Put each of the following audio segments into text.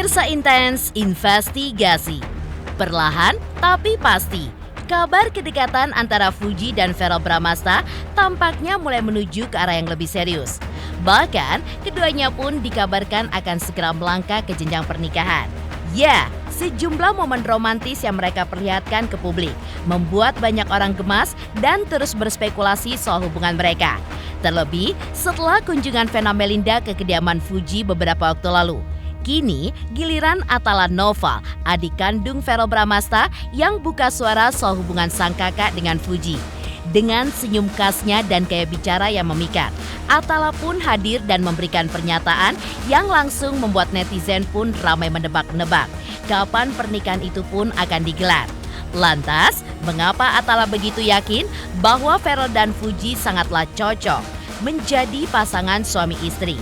Pemirsa Intens Investigasi. Perlahan tapi pasti, kabar kedekatan antara Fuji dan Verrell Bramasta tampaknya mulai menuju ke arah yang lebih serius. Bahkan, keduanya pun dikabarkan akan segera melangkah ke jenjang pernikahan. Ya, sejumlah momen romantis yang mereka perlihatkan ke publik membuat banyak orang gemas dan terus berspekulasi soal hubungan mereka. Terlebih setelah kunjungan Vena Melinda ke kediaman Fuji beberapa waktu lalu. Kini giliran Atala Nova, adik kandung Verrell Bramasta yang buka suara soal hubungan sang kakak dengan Fuji. Dengan senyum khasnya dan gaya bicara yang memikat, Atala pun hadir dan memberikan pernyataan yang langsung membuat netizen pun ramai menebak-nebak kapan pernikahan itu pun akan digelar. Lantas, mengapa Atala begitu yakin bahwa Verrell dan Fuji sangatlah cocok menjadi pasangan suami istri?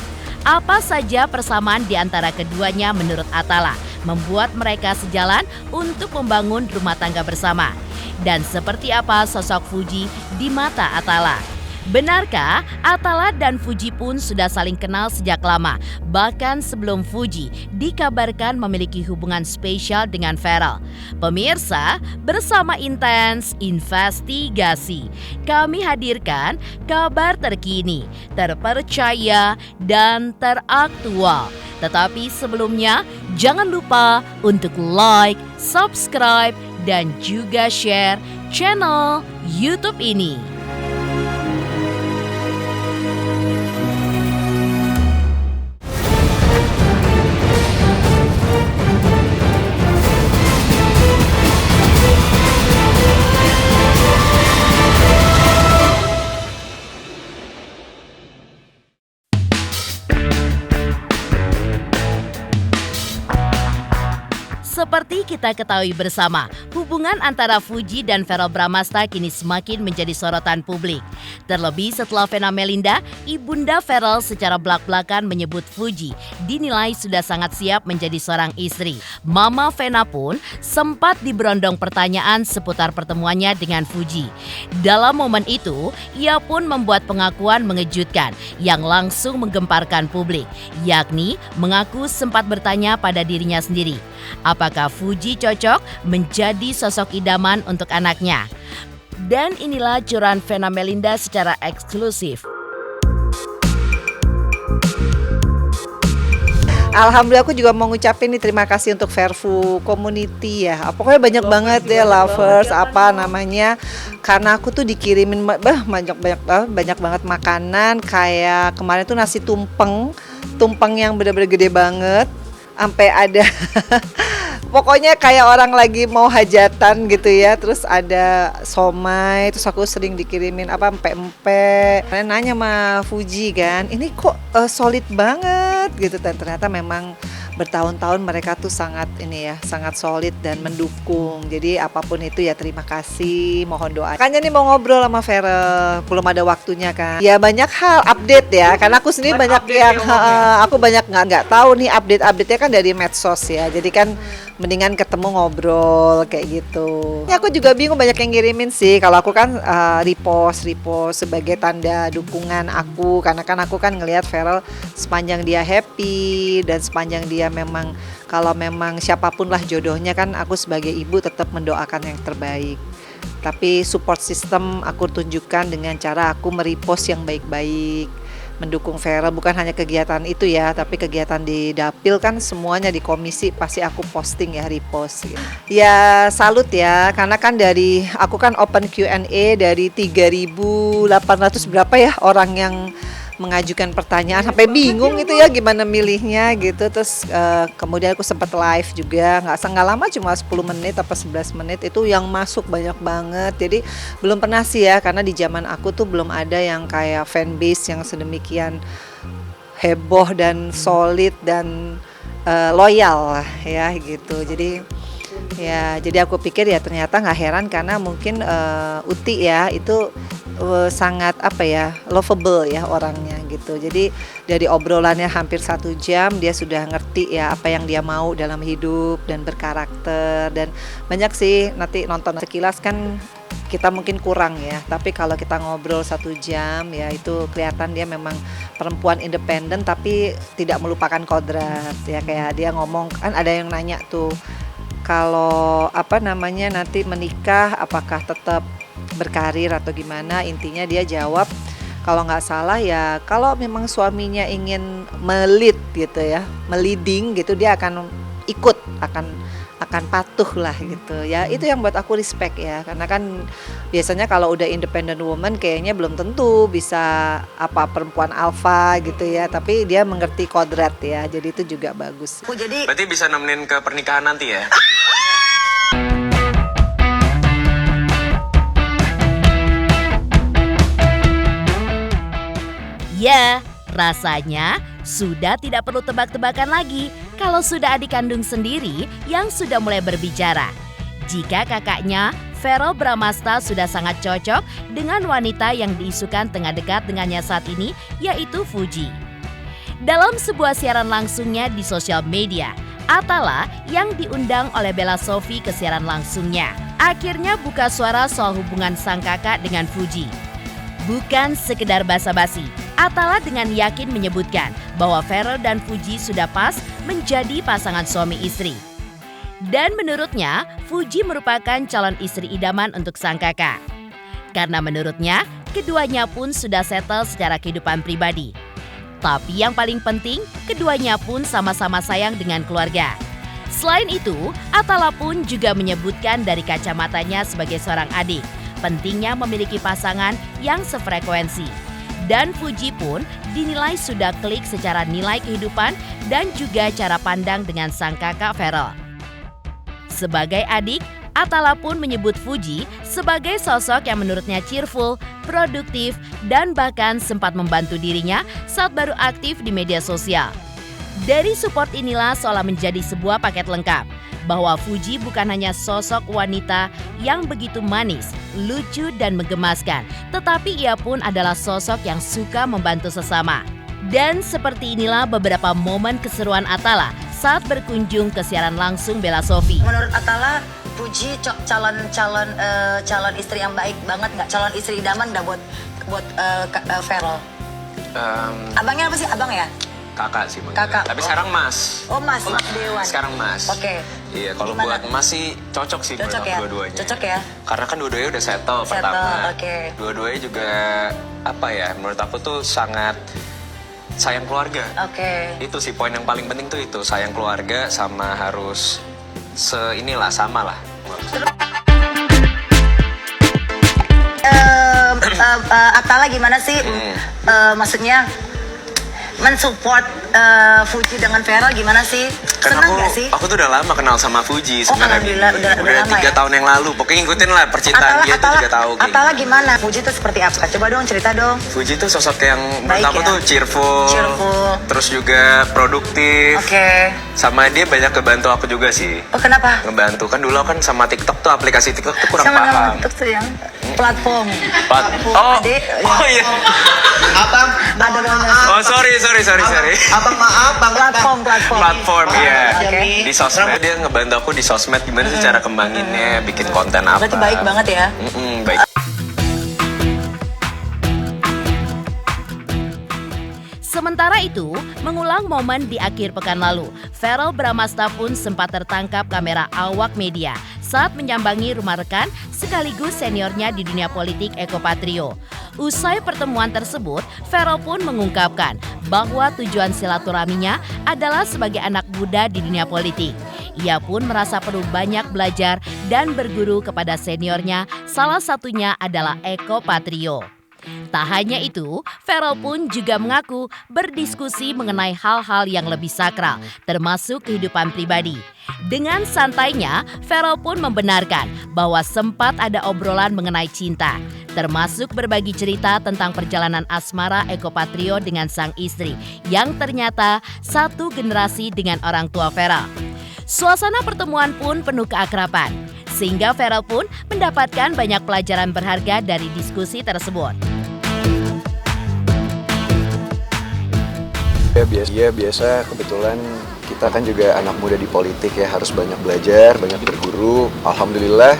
Apa saja persamaan di antara keduanya menurut Atala membuat mereka sejalan untuk membangun rumah tangga bersama? Dan seperti apa sosok Fuji di mata Atala? Benarkah Atala dan Fuji pun sudah saling kenal sejak lama? Bahkan sebelum Fuji dikabarkan memiliki hubungan spesial dengan Verrell. Pemirsa, bersama Intens Investigasi, kami hadirkan kabar terkini, terpercaya, dan teraktual. Tetapi sebelumnya, jangan lupa untuk like, subscribe, dan juga share channel YouTube ini. Seperti kita ketahui bersama, hubungan antara Fuji dan Verrell Bramasta kini semakin menjadi sorotan publik. Terlebih setelah Vena Melinda, ibunda Verrell secara belak-belakan menyebut Fuji dinilai sudah sangat siap menjadi seorang istri. Mama Vena pun sempat diberondong pertanyaan seputar pertemuannya dengan Fuji. Dalam momen itu, ia pun membuat pengakuan mengejutkan yang langsung menggemparkan publik, yakni mengaku sempat bertanya pada dirinya sendiri, apakah Fuji cocok menjadi sosok idaman untuk anaknya? Dan inilah curahan Vena Melinda secara eksklusif. Alhamdulillah, aku juga mau ngucapin nih terima kasih untuk Verfu Community ya. Pokoknya banyak banget deh lovers apa namanya. Karena aku tuh dikirimin banyak banget makanan, kayak kemarin tuh nasi tumpeng yang benar-benar gede banget. Sampai ada pokoknya kayak orang lagi mau hajatan gitu ya. Terus ada somai, terus aku sering dikirimin empek-empek. Kalian nanya sama Fuji kan, ini kok solid banget gitu. Dan ternyata memang bertahun-tahun mereka tuh sangat solid dan mendukung. Jadi apapun itu ya terima kasih, mohon doa. Makanya nih mau ngobrol sama Verrell, belum ada waktunya kan. Ya banyak hal update ya, karena aku sendiri banyak yang aku banyak nggak tahu nih update-nya kan dari medsos ya. Jadi kan mendingan ketemu ngobrol kayak gitu. Ya aku juga bingung, banyak yang ngirimin sih. Kalau aku kan repost sebagai tanda dukungan aku, karena kan aku kan ngelihat Verrell sepanjang dia happy dan sepanjang dia memang kalau memang siapapun lah jodohnya kan, aku sebagai ibu tetap mendoakan yang terbaik. Tapi support system aku tunjukkan dengan cara aku merepost yang baik-baik, mendukung Verrell. Bukan hanya kegiatan itu ya, tapi kegiatan di dapil kan semuanya di komisi pasti aku posting ya, repost gitu. Ya salut ya, karena kan aku kan open Q&A dari 3.800 berapa ya orang yang mengajukan pertanyaan, sampai bingung itu ya gimana milihnya gitu. Terus kemudian aku sempat live juga, nggak lama, cuma 10 menit atau 11 menit itu yang masuk banyak banget. Jadi belum pernah sih ya, karena di zaman aku tuh belum ada yang kayak fanbase yang sedemikian heboh dan solid dan loyal ya gitu. Jadi aku pikir ya ternyata nggak heran, karena mungkin Uti ya itu sangat lovable ya orangnya gitu. Jadi dari obrolannya hampir 1 jam dia sudah ngerti ya apa yang dia mau dalam hidup dan berkarakter. Dan banyak sih, nanti nonton sekilas kan kita mungkin kurang ya, tapi kalau kita ngobrol 1 jam ya itu kelihatan dia memang perempuan independen tapi tidak melupakan kodrat ya, kayak dia ngomong kan, ada yang nanya tuh kalau nanti menikah apakah tetap berkarir atau gimana. Intinya dia jawab kalau nggak salah ya, kalau memang suaminya ingin melit gitu ya, meliding gitu, dia akan ikut, akan patuh lah gitu ya. Itu yang buat aku respect ya, karena kan biasanya kalau udah independent woman kayaknya belum tentu bisa perempuan alpha gitu ya, tapi dia mengerti kodrat ya, jadi itu juga bagus. Berarti bisa nemenin ke pernikahan nanti ya? Ya, rasanya sudah tidak perlu tebak-tebakan lagi kalau sudah adik kandung sendiri yang sudah mulai berbicara. Jika kakaknya, Verrell Bramasta, sudah sangat cocok dengan wanita yang diisukan tengah dekat dengannya saat ini, yaitu Fuji. Dalam sebuah siaran langsungnya di sosial media, Atala yang diundang oleh Bella Sophie ke siaran langsungnya akhirnya buka suara soal hubungan sang kakak dengan Fuji. Bukan sekedar basa-basi, Atala dengan yakin menyebutkan bahwa Verrell dan Fuji sudah pas menjadi pasangan suami istri. Dan menurutnya, Fuji merupakan calon istri idaman untuk sang kakak. Karena menurutnya, keduanya pun sudah settle secara kehidupan pribadi. Tapi yang paling penting, keduanya pun sama-sama sayang dengan keluarga. Selain itu, Atala pun juga menyebutkan dari kacamatanya sebagai seorang adik, pentingnya memiliki pasangan yang sefrekuensi. Dan Fuji pun dinilai sudah klik secara nilai kehidupan dan juga cara pandang dengan sang kakak Verrell. Sebagai adik, Atala pun menyebut Fuji sebagai sosok yang menurutnya cheerful, produktif, dan bahkan sempat membantu dirinya saat baru aktif di media sosial. Dari support inilah seolah menjadi sebuah paket lengkap, bahwa Fuji bukan hanya sosok wanita yang begitu manis, lucu, dan menggemaskan, tetapi ia pun adalah sosok yang suka membantu sesama. Dan seperti inilah beberapa momen keseruan Atala saat berkunjung ke siaran langsung Bella Sophie. Menurut Atala, Fuji calon istri yang baik banget nggak? Calon istri idaman nggak buat Verrell? Abangnya apa sih? Abang ya? Kakak sih manggilnya. Kakak. Tapi sekarang Mas. Oh, Mas Dewan. Sekarang Mas. Oke. Iya, kalau buat Mas sih cocok sih Cocok menurut ya? dua-duanya. Cocok ya? Karena kan dua-duanya udah settle Settle, pertama. oke. Dua-duanya juga menurut aku tuh sangat sayang keluarga. Oke. Itu sih poin yang paling penting tuh itu, sayang keluarga sama harus sama lah. Atala gimana sih? Maksudnya mensupport Fuji dengan Verrell gimana sih? Kan Senang nggak sih? aku tuh udah lama kenal sama Fuji sebenarnya. Alhamdulillah, udah lama 3 ya? tahun yang lalu. Pokoknya ngikutin lah percintaan dia tuh juga tahu. Kayak Atala gimana. gimana? Fuji tuh seperti apa? Coba dong cerita dong. Fuji tuh sosok yang menurut Baik aku ya? tuh cheerful, terus juga produktif. Oke. Sama dia banyak kebantu aku juga sih. Oh, kenapa? Ngebantu kan dulu kan sama TikTok tuh, aplikasi TikTok tuh kurang Sama paham. TikTok tuh yang platform. Oh, Adik, oh iya. Abang, Ada banyak. Oh sorry. abang maaf, bang. Platform ya. Oke. Di sosmed dia ngebantu aku di sosmed gimana sih cara kembanginnya, bikin konten apa. Berarti baik banget ya. Baik. Sementara itu, mengulang momen di akhir pekan lalu, Verrell Bramasta pun sempat tertangkap kamera awak media saat menyambangi rumah rekan sekaligus seniornya di dunia politik, Eko Patrio. Usai pertemuan tersebut, Verrell pun mengungkapkan bahwa tujuan silaturahminya adalah sebagai anak muda di dunia politik. Ia pun merasa perlu banyak belajar dan berguru kepada seniornya, salah satunya adalah Eko Patrio. Tak hanya itu, Verrell pun juga mengaku berdiskusi mengenai hal-hal yang lebih sakral, termasuk kehidupan pribadi. Dengan santainya, Verrell pun membenarkan bahwa sempat ada obrolan mengenai cinta, termasuk berbagi cerita tentang perjalanan asmara Eko Patrio dengan sang istri, yang ternyata satu generasi dengan orang tua Verrell. Suasana pertemuan pun penuh keakraban, sehingga Verrell pun mendapatkan banyak pelajaran berharga dari diskusi tersebut. Ya biasa, kebetulan kita kan juga anak muda di politik ya, harus banyak belajar, banyak berguru. Alhamdulillah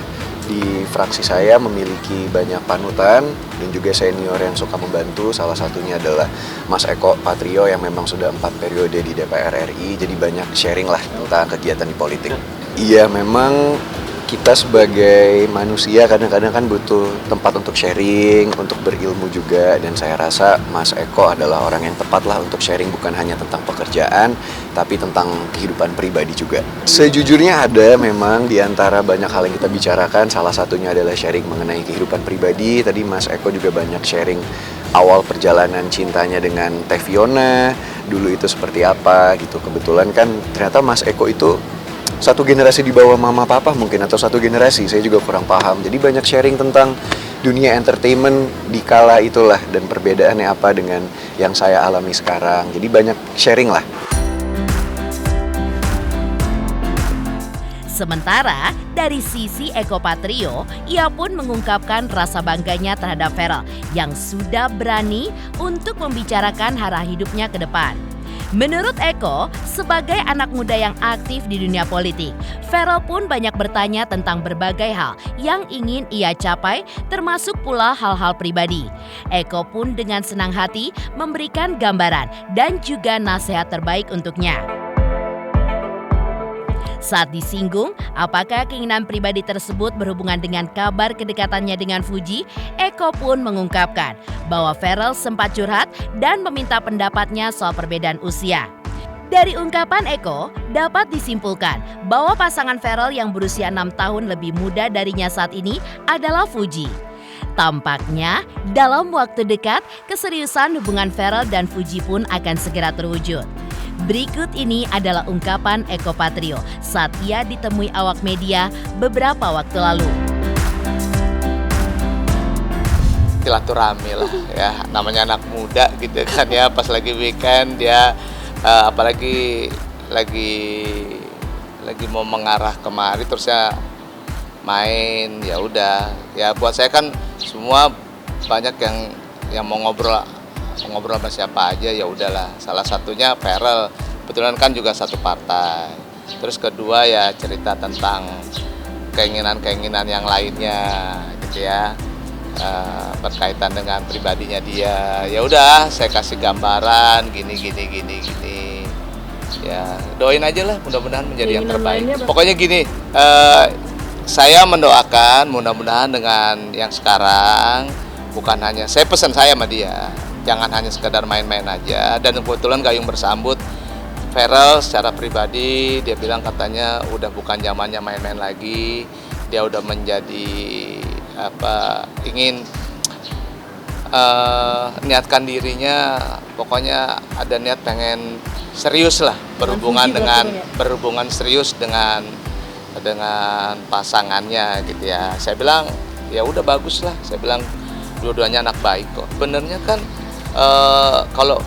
di fraksi saya memiliki banyak panutan dan juga senior yang suka membantu. Salah satunya adalah Mas Eko Patrio yang memang sudah 4 periode di DPR RI, jadi banyak sharing lah tentang kegiatan di politik. Iya, memang kita sebagai manusia kadang-kadang kan butuh tempat untuk sharing, untuk berilmu juga, dan saya rasa Mas Eko adalah orang yang tepat lah untuk sharing bukan hanya tentang pekerjaan, tapi tentang kehidupan pribadi juga. Sejujurnya ada memang di antara banyak hal yang kita bicarakan, salah satunya adalah sharing mengenai kehidupan pribadi. Tadi Mas Eko juga banyak sharing awal perjalanan cintanya dengan Teh Fiona, dulu itu seperti apa gitu. Kebetulan kan ternyata Mas Eko itu satu generasi di bawah mama papa mungkin, atau satu generasi, saya juga kurang paham. Jadi banyak sharing tentang dunia entertainment di kala itulah dan perbedaannya apa dengan yang saya alami sekarang. Jadi banyak sharing lah. Sementara dari sisi Eko Patrio, ia pun mengungkapkan rasa bangganya terhadap Ferel yang sudah berani untuk membicarakan arah hidupnya ke depan. Menurut Eko, sebagai anak muda yang aktif di dunia politik, Ferel pun banyak bertanya tentang berbagai hal yang ingin ia capai, termasuk pula hal-hal pribadi. Eko pun dengan senang hati memberikan gambaran dan juga nasihat terbaik untuknya. Saat disinggung, apakah keinginan pribadi tersebut berhubungan dengan kabar kedekatannya dengan Fuji, Eko pun mengungkapkan bahwa Ferel sempat curhat dan meminta pendapatnya soal perbedaan usia. Dari ungkapan Eko, dapat disimpulkan bahwa pasangan Ferel yang berusia 6 tahun lebih muda darinya saat ini adalah Fuji. Tampaknya dalam waktu dekat, keseriusan hubungan Ferel dan Fuji pun akan segera terwujud. Berikut ini adalah ungkapan Eko Patrio saat ia ditemui awak media beberapa waktu lalu. Silaturahmi lah ya, namanya anak muda gitu kan ya, pas lagi weekend dia apalagi lagi mau mengarah kemari terus ya main, ya udah ya buat saya kan semua banyak yang mau ngobrol sama siapa aja, ya udahlah. Salah satunya Ferel, kebetulan kan juga satu partai. Terus kedua ya cerita tentang keinginan-keinginan yang lainnya gitu ya, berkaitan dengan pribadinya dia. Ya udah, saya kasih gambaran gini. Ya doain aja lah, mudah-mudahan menjadi yang terbaik. Pokoknya gini, saya mendoakan mudah-mudahan dengan yang sekarang bukan hanya saya pesan saya sama dia. Jangan hanya sekedar main-main aja. Dan kebetulan gayung bersambut Ferel secara pribadi, dia bilang katanya udah bukan zamannya main-main lagi. Dia udah menjadi ingin niatkan dirinya, pokoknya ada niat pengen serius lah berhubungan serius dengan pasangannya gitu ya. Saya bilang ya udah bagus lah. Saya bilang dua-duanya anak baik kok. Benernya kan kalau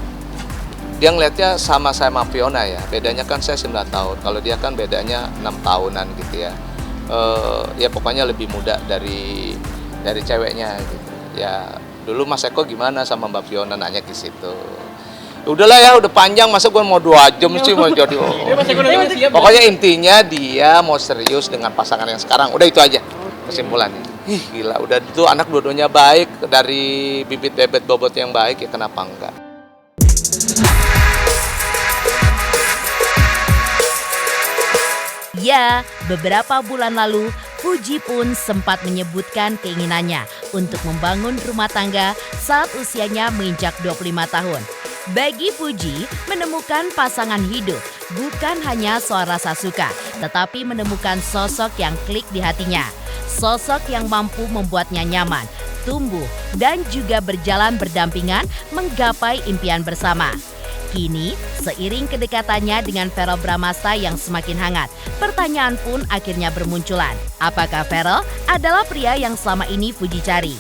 dia ngeliatnya sama saya sama Fiona ya, bedanya kan saya 9 tahun, kalau dia kan bedanya 6 tahunan gitu ya. Ya pokoknya lebih muda dari ceweknya gitu. Ya dulu Mas Eko gimana sama Mbak Fiona, nanya ke situ. Udahlah ya, udah panjang, masa gue mau 2 jam sih mau jadi. Pokoknya intinya dia mau serius dengan pasangan yang sekarang, udah itu aja kesimpulannya. Ih gila, udah itu anak dua-duanya baik, dari bibit bebet bobot yang baik, ya kenapa enggak. Ya, beberapa bulan lalu Fuji pun sempat menyebutkan keinginannya untuk membangun rumah tangga saat usianya menginjak 25 tahun. Bagi Fuji, menemukan pasangan hidup bukan hanya soal rasa suka, tetapi menemukan sosok yang klik di hatinya. Sosok yang mampu membuatnya nyaman, tumbuh, dan juga berjalan berdampingan menggapai impian bersama. Kini, seiring kedekatannya dengan Ferel Bramasta yang semakin hangat, pertanyaan pun akhirnya bermunculan. Apakah Ferel adalah pria yang selama ini Fuji cari?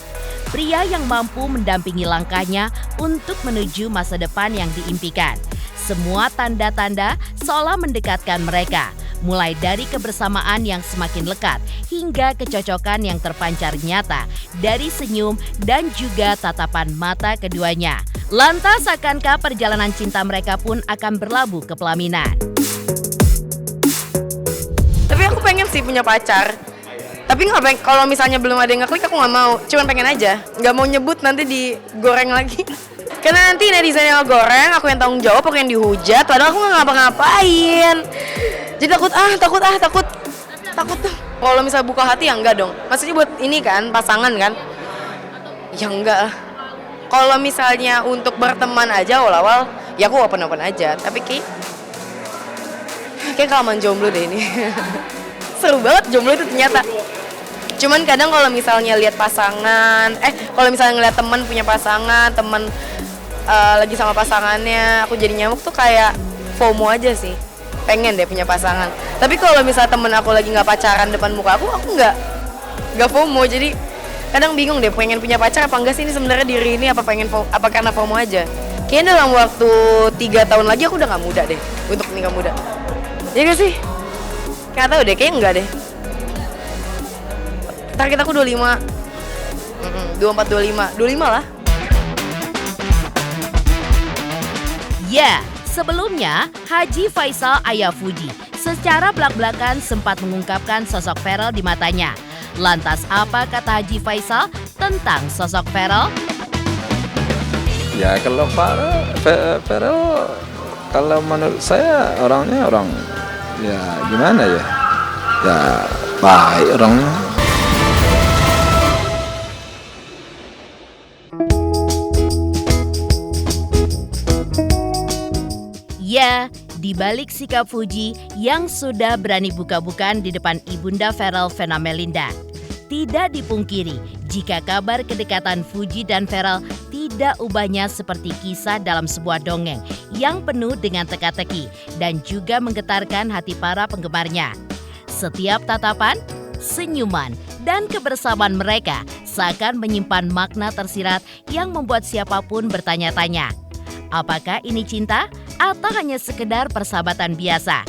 Pria yang mampu mendampingi langkahnya untuk menuju masa depan yang diimpikan. Semua tanda-tanda seolah mendekatkan mereka, mulai dari kebersamaan yang semakin lekat hingga kecocokan yang terpancar nyata dari senyum dan juga tatapan mata keduanya. Lantas akankah perjalanan cinta mereka pun akan berlabuh ke pelaminan? Tapi aku pengen sih punya pacar. Tapi kalau misalnya belum ada yang ngeklik aku nggak mau, cuman pengen aja, nggak mau nyebut nanti digoreng lagi. Karena nanti netizen yang ngegoreng, aku yang tanggung jawab, aku yang dihujat, padahal aku nggak ngapa-ngapain. Jadi takut. Kalau misalnya buka hati ya enggak dong. Maksudnya buat ini kan, pasangan kan? Ya enggak lah. Kalau misalnya untuk berteman aja awal-awal, ya aku open-open aja. Tapi kayak kelamaan jomblo deh ini. Seru banget jomblo itu ternyata. Cuman kadang kalau misalnya lihat pasangan, kalau misalnya ngeliat teman punya pasangan, teman lagi sama pasangannya, aku jadi nyamuk tuh kayak FOMO aja sih. Pengen deh punya pasangan. Tapi kalau misalnya temen aku lagi nggak pacaran depan muka aku nggak FOMO. Jadi kadang bingung deh pengen punya pacar apa enggak sih ini sebenarnya diri ini apa karena FOMO aja. Kayaknya dalam waktu 3 tahun lagi aku udah nggak muda deh untuk nikah muda. Ya gak sih? Nggak tahu deh, kayaknya enggak deh. Target aku 25. 24, 25 lah. Ya, sebelumnya Haji Faisal ayah Fuji secara belak-belakan sempat mengungkapkan sosok Ferel di matanya. Lantas apa kata Haji Faisal tentang sosok Ferel? Ya kalau Ferel kalau menurut saya orangnya orang ya gimana ya? Ya baik orangnya. Ya, di balik sikap Fuji yang sudah berani buka-bukaan di depan ibunda Ferel Vena Melinda, tidak dipungkiri jika kabar kedekatan Fuji dan Ferel tidak ubahnya seperti kisah dalam sebuah dongeng yang penuh dengan teka-teki dan juga menggetarkan hati para penggemarnya. Setiap tatapan, senyuman, dan kebersamaan mereka seakan menyimpan makna tersirat yang membuat siapapun bertanya-tanya. Apakah ini cinta atau hanya sekedar persahabatan biasa?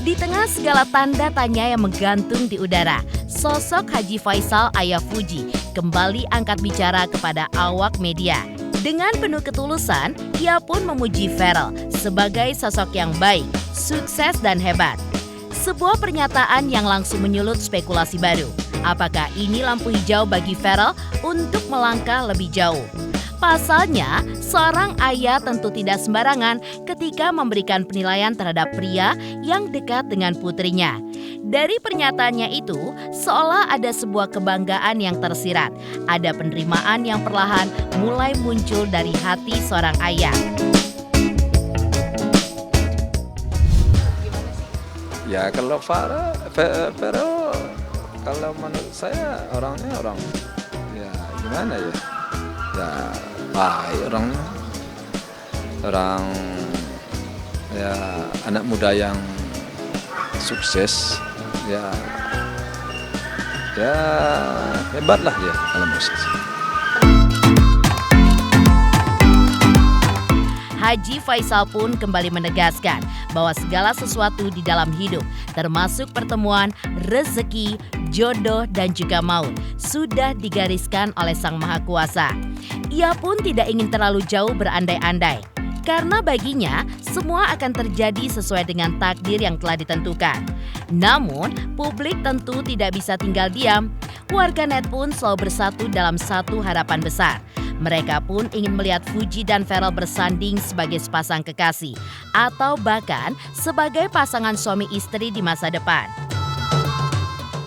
Di tengah segala tanda tanya yang menggantung di udara, sosok Haji Faisal ayah Fuji kembali angkat bicara kepada awak media. Dengan penuh ketulusan, ia pun memuji Ferel sebagai sosok yang baik, sukses dan hebat. Sebuah pernyataan yang langsung menyulut spekulasi baru. Apakah ini lampu hijau bagi Ferel untuk melangkah lebih jauh? Pasalnya, seorang ayah tentu tidak sembarangan ketika memberikan penilaian terhadap pria yang dekat dengan putrinya. Dari pernyataannya itu, seolah ada sebuah kebanggaan yang tersirat. Ada penerimaan yang perlahan mulai muncul dari hati seorang ayah. Ya kalau Ferel kalau menurut saya orangnya orang ya gimana ya? Ya baik orangnya, orang ya anak muda yang sukses, ya hebat lah dia dalam musik. Haji Faisal pun kembali menegaskan bahwa segala sesuatu di dalam hidup, termasuk pertemuan, rezeki, jodoh, dan juga maut, sudah digariskan oleh Sang Maha Kuasa. Ia pun tidak ingin terlalu jauh berandai-andai, karena baginya semua akan terjadi sesuai dengan takdir yang telah ditentukan. Namun, publik tentu tidak bisa tinggal diam. Warganet pun selalu bersatu dalam satu harapan besar. Mereka pun ingin melihat Fuji dan Ferel bersanding sebagai sepasang kekasih atau bahkan sebagai pasangan suami istri di masa depan.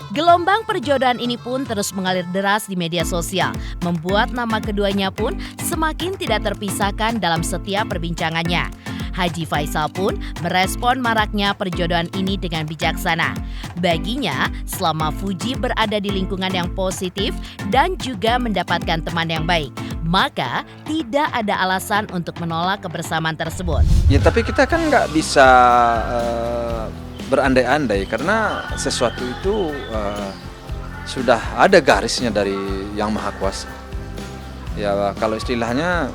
Gelombang perjodohan ini pun terus mengalir deras di media sosial, membuat nama keduanya pun semakin tidak terpisahkan dalam setiap perbincangannya. Haji Faisal pun merespon maraknya perjodohan ini dengan bijaksana. Baginya, selama Fuji berada di lingkungan yang positif dan juga mendapatkan teman yang baik, maka tidak ada alasan untuk menolak kebersamaan tersebut. Ya tapi kita kan nggak bisa berandai-andai karena sesuatu itu sudah ada garisnya dari Yang Maha Kuasa. Ya kalau istilahnya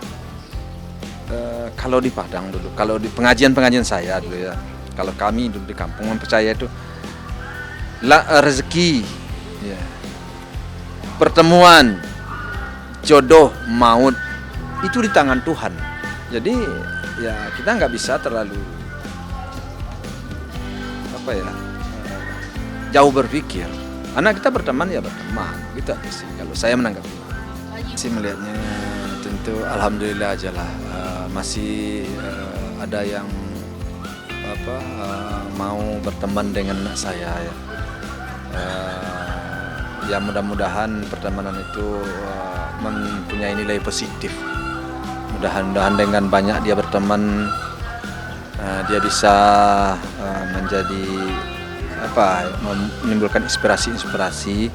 kalau di Padang dulu, kalau di pengajian saya dulu ya, kalau kami dulu di kampung percaya itu rezeki, ya, pertemuan, jodoh, maut itu di tangan Tuhan. Jadi ya kita nggak bisa terlalu jauh berpikir. Anak kita berteman ya berteman, gitu aja sih kalau saya menanggapi. Sih melihatnya tentu alhamdulillah aja lah, masih ada yang mau berteman dengan anak saya ya. Ya mudah-mudahan pertemanan itu mempunyai nilai positif. Mudah-mudahan dengan banyak dia berteman, dia bisa menjadi menimbulkan inspirasi-inspirasi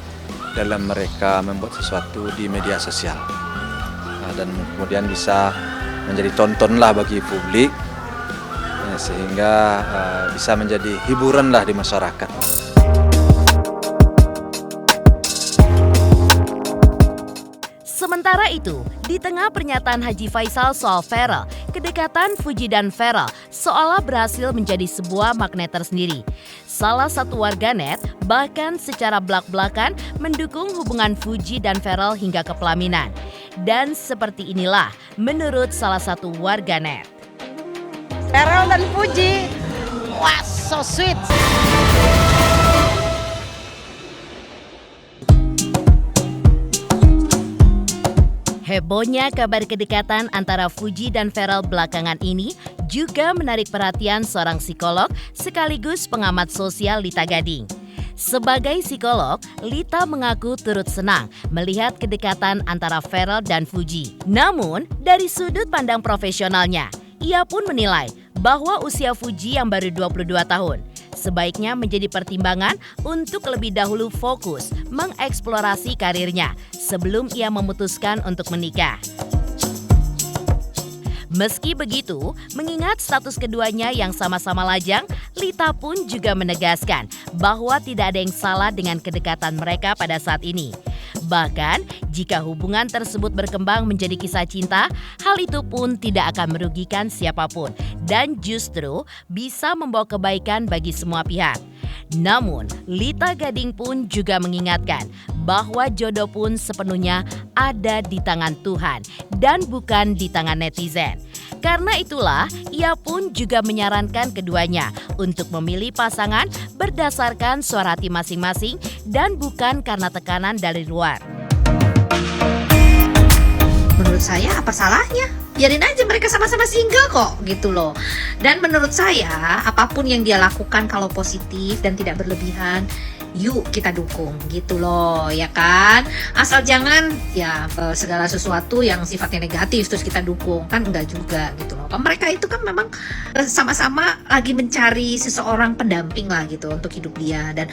dalam mereka membuat sesuatu di media sosial, dan kemudian bisa menjadi tontonlah bagi publik, sehingga bisa menjadi hiburan lah di masyarakat. Sementara itu, di tengah pernyataan Haji Faisal soal Pharrell, kedekatan Fuji dan Pharrell seolah berhasil menjadi sebuah magnet tersendiri. Salah satu warganet bahkan secara belak-belakan mendukung hubungan Fuji dan Pharrell hingga ke pelaminan. Dan seperti inilah menurut salah satu warganet. Pharrell dan Fuji, wah so sweet. Hebohnya kabar kedekatan antara Fuji dan Pharrell belakangan ini juga menarik perhatian seorang psikolog sekaligus pengamat sosial Lita Gading. Sebagai psikolog, Lita mengaku turut senang melihat kedekatan antara Pharrell dan Fuji. Namun, dari sudut pandang profesionalnya, ia pun menilai bahwa usia Fuji yang baru 22 tahun sebaiknya menjadi pertimbangan untuk lebih dahulu fokus mengeksplorasi karirnya sebelum ia memutuskan untuk menikah. Meski begitu, mengingat status keduanya yang sama-sama lajang, Lita pun juga menegaskan bahwa tidak ada yang salah dengan kedekatan mereka pada saat ini. Bahkan, jika hubungan tersebut berkembang menjadi kisah cinta, hal itu pun tidak akan merugikan siapapun dan justru bisa membawa kebaikan bagi semua pihak. Namun, Lita Gading pun juga mengingatkan bahwa jodoh pun sepenuhnya ada di tangan Tuhan dan bukan di tangan netizen. Karena itulah, ia pun juga menyarankan keduanya untuk memilih pasangan berdasarkan suara hati masing-masing dan bukan karena tekanan dari luar. Menurut saya apa salahnya? Biarin aja mereka sama-sama single kok gitu loh. Dan menurut saya apapun yang dia lakukan kalau positif dan tidak berlebihan, yuk kita dukung gitu loh, ya kan? Asal jangan ya segala sesuatu yang sifatnya negatif terus kita dukung, kan enggak juga gitu loh. Mereka itu kan memang sama-sama lagi mencari seseorang pendamping lah gitu untuk hidup dia, dan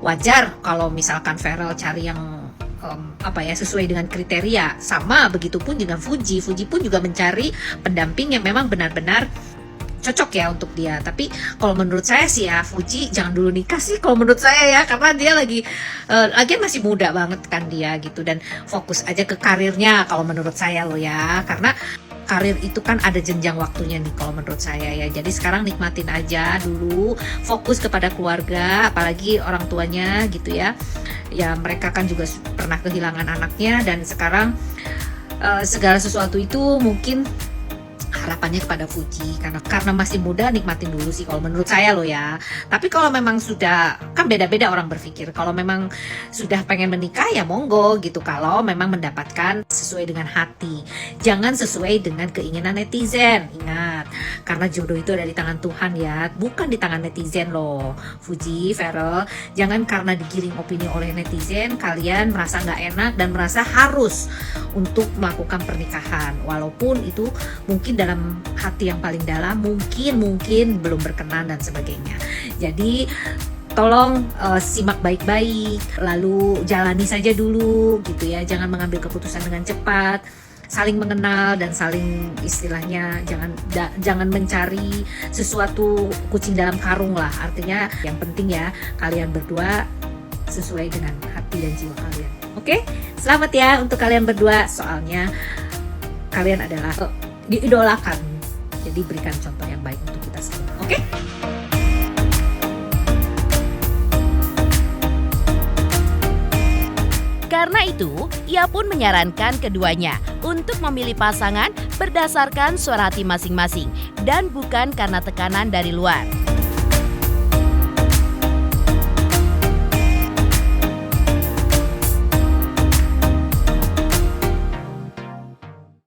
wajar kalau misalkan Pharrell cari yang sesuai dengan kriteria. Sama begitupun dengan Fuji pun juga mencari pendamping yang memang benar-benar cocok ya untuk dia. Tapi kalau menurut saya sih ya, Fuji jangan dulu nikah sih kalau menurut saya ya, karena dia lagi masih muda banget kan dia gitu, dan fokus aja ke karirnya kalau menurut saya loh ya, karena karir itu kan ada jenjang waktunya nih kalau menurut saya ya. Jadi sekarang nikmatin aja dulu, fokus kepada keluarga, apalagi orang tuanya gitu ya. Ya mereka kan juga pernah kehilangan anaknya, dan sekarang segala sesuatu itu mungkin harapannya kepada Fuji, karena masih muda, nikmatin dulu sih kalau menurut saya loh ya. Tapi kalau memang sudah, kan beda-beda orang berpikir, kalau memang sudah pengen menikah ya monggo gitu, kalau memang mendapatkan sesuai dengan hati, jangan sesuai dengan keinginan netizen. Ingat, karena jodoh itu ada di tangan Tuhan ya, bukan di tangan netizen loh. Fuji, Pharrell, jangan karena digiring opini oleh netizen kalian merasa nggak enak dan merasa harus untuk melakukan pernikahan, walaupun itu mungkin dalam hati yang paling dalam mungkin belum berkenan dan sebagainya. Jadi tolong simak baik-baik, lalu jalani saja dulu gitu ya, jangan mengambil keputusan dengan cepat, saling mengenal dan saling istilahnya jangan mencari sesuatu kucing dalam karung lah. Artinya yang penting ya kalian berdua sesuai dengan hati dan jiwa kalian. Oke? Selamat ya untuk kalian berdua, soalnya kalian adalah diidolakan. Jadi berikan contoh yang baik untuk kita semua. Oke? Karena itu, ia pun menyarankan keduanya untuk memilih pasangan berdasarkan suara hati masing-masing dan bukan karena tekanan dari luar.